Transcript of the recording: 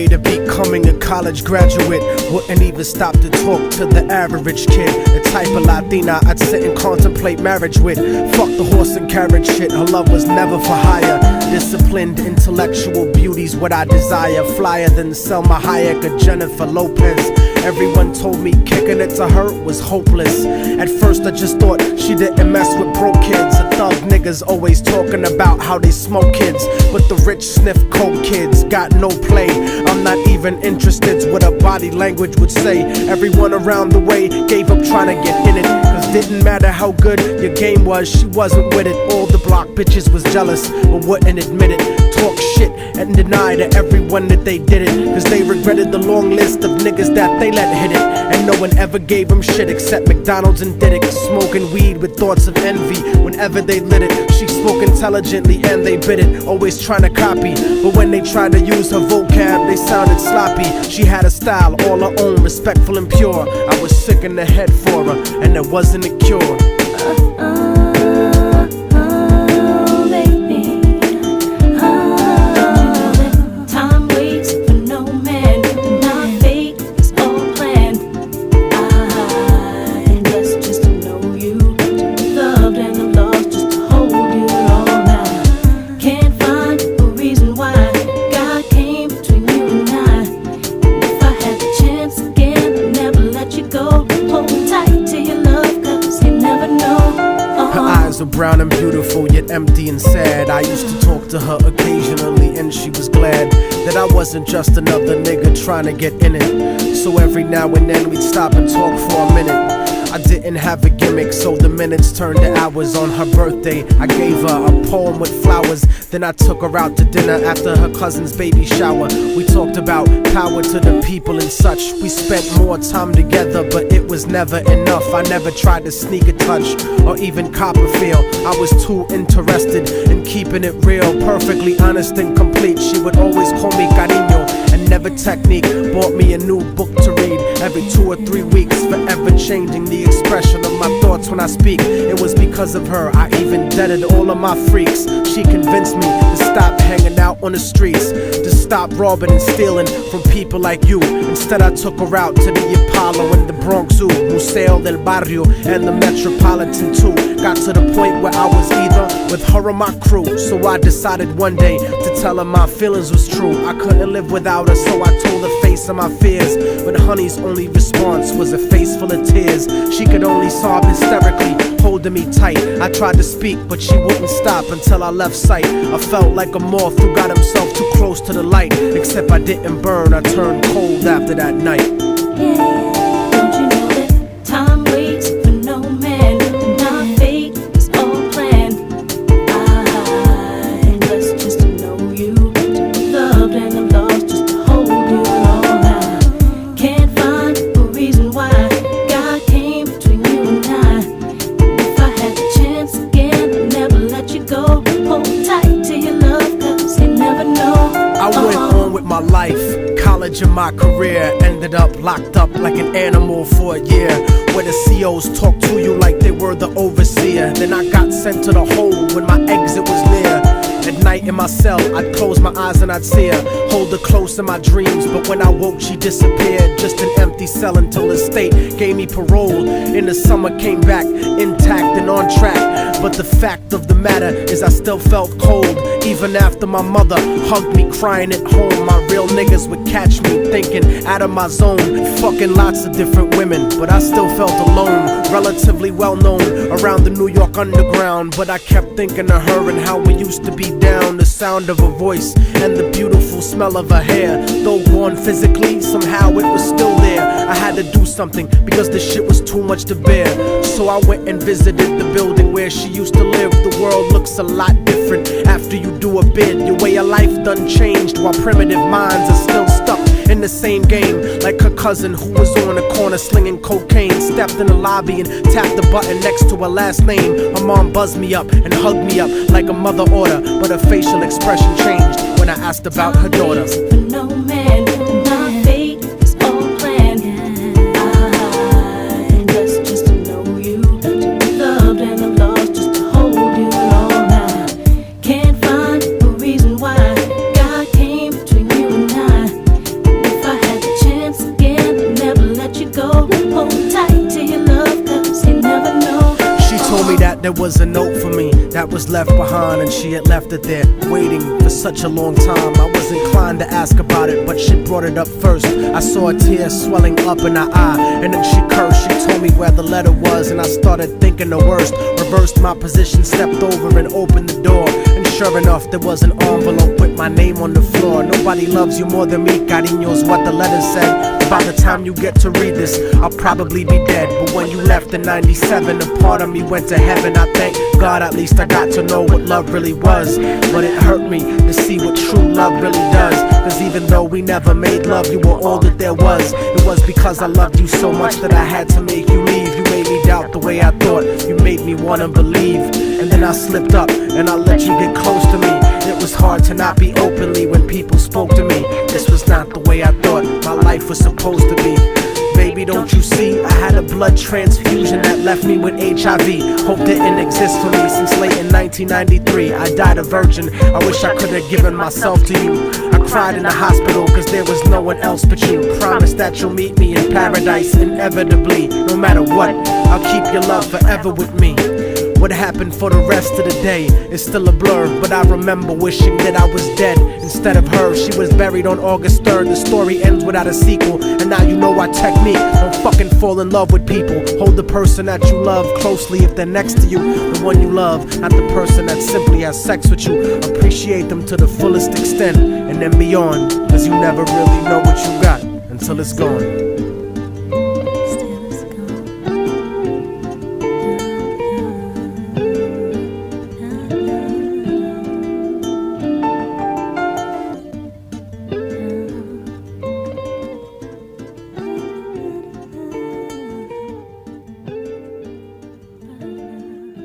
way to becoming a college graduate. Wouldn't even stop to talk to the average kid. The type of Latina I'd sit and contemplate marriage with. Fuck the horse and carriage shit, her love was never for hire. Disciplined, intellectual beauty's what I desire. Flyer than Selma Hayek or Jennifer Lopez. Everyone told me kicking it to her was hopeless. At first I just thought she didn't mess with broke kids. The thug niggas always talking about how they smoke kids, but the rich sniff coke kids got no play. I'm not even interested what her body language would say. Everyone around the way gave up trying to get in it, cause didn't matter how good your game was, she wasn't with it. All the block bitches was jealous but wouldn't admit it. Talk shit and deny to everyone that they did it, cause they regretted the long list of niggas that they let hit it. And no one ever gave them shit except McDonald's and Diddick. Smoking weed with thoughts of envy whenever they lit it. She spoke intelligently and they bit it, always trying to copy, but when they tried to use her vocab they sounded sloppy. She had a style all her own, respectful and pure. I was sick in the head for her and there wasn't a cure. So brown and beautiful, yet empty and sad. I used to talk to her occasionally and she was glad that I wasn't just another nigga trying to get in it. So every now and then we'd stop and talk for a minute. I didn't have a gimmick, so the minutes turned to hours. On her birthday, I gave her a poem with flowers. Then I took her out to dinner after her cousin's baby shower. We talked about power to the people and such. We spent more time together, but it was never enough. I never tried to sneak a touch or even cop a feel. I was too interested in keeping it real, perfectly honest and complete. She would always call me cariño and never technique. Bought me a new book to read every 2 or 3 weeks, forever changing the expression of my thoughts when I speak. It was because of her I even deaded all of my freaks. She convinced me to stop hanging out on the streets, to stop robbing and stealing from people like you. Instead I took her out to the Apollo and the Bronx Zoo, Museo del Barrio and the Metropolitan too. Got to the point where I was either with her or my crew. So I decided one day to tell her my feelings was true. I couldn't live without her, so I told her face of my fears. But honey's only response was a face full of tears. She could only sob hysterically, holding me tight. I tried to speak, but she wouldn't stop until I left sight. I felt like a moth who got himself too close to the light. Except I didn't burn, I turned cold after that night. Don't you know that time waits for no man? Not fate, it's all planned. I blessed just to know you, to be loved and I'm lost just to hold you all. I can't find a reason why God came between you and I. If I had the chance again, I'd never let you go. Hold tight to your love, cause you never know. I went on with my life, college and my career. Ended up locked up like an animal for a year, where the COs talk to you like they were the overseer. Then I got sent to the hole when my exit was near. At night in my cell, I'd close my eyes and I'd see her, hold her close in my dreams. But when I woke, she disappeared. Just an empty cell until the state gave me parole. In the summer, came back intact and on track. But the fact of the matter is I still felt cold, even after my mother hugged me crying at home. My real niggas would catch me thinking out of my zone, fucking lots of different women, but I still felt alone. Relatively well known around the New York underground, but I kept thinking of her and how we used to be down. The sound of her voice and the beautiful smell of her hair, though gone physically, somehow it was still there. I had to do something because the shit was too much to bear. So I went and visited the building where she used to live. The world looks a lot different after you do a bid. Your way of life done changed, while primitive minds are still stuck in the same game. Like her cousin who was on the corner slinging cocaine, stepped in the lobby and tapped the button next to her last name. Her mom buzzed me up and hugged me up like a mother order, but her facial expression changed when I asked about her daughter. For no man, not fate, it's all planned. I blessed just to know you, to be loved and I'm lost just to hold you all. I can't find a reason why God came between you and I. told me that there was a note for me that was left behind, and she had left it there, waiting for such a long time. I was inclined to ask about it, but she brought it up first. I saw a tear swelling up in her eye, and then she cursed. She told me where the letter was, and I started thinking the worst. Reversed my position, stepped over and opened the door, and sure enough, there was an envelope with my name on the floor. Nobody loves you more than me, cariño's what the letter said. By the time you get to read this, I'll probably be dead. But when you left in 97, a part of me went to heaven. I thank God at least I got to know what love really was. But it hurt me to see what true love really does. Cause even though we never made love, you were all that there was. It was because I loved you so much that I had to make you leave. You made me doubt the way I thought, you made me wanna believe. And then I slipped up and I let you get close to me. It was hard to not be openly when people spoke to me. This was not the way I thought my life was supposed to be. Baby, don't you see? I had a blood transfusion that left me with HIV. Hope didn't exist for me since late in 1993. I died a virgin, I wish I could have given myself to you. I cried in the hospital cause there was no one else but you. Promise that you'll meet me in paradise inevitably. No matter what, I'll keep your love forever with me. What happened for the rest of the day is still a blur, but I remember wishing that I was dead instead of her. She was buried on August 3rd. The story ends without a sequel, and now you know our technique. Don't fucking fall in love with people. Hold the person that you love closely if they're next to you. The one you love, not the person that simply has sex with you. Appreciate them to the fullest extent, and then beyond, cause you never really know what you got until it's gone.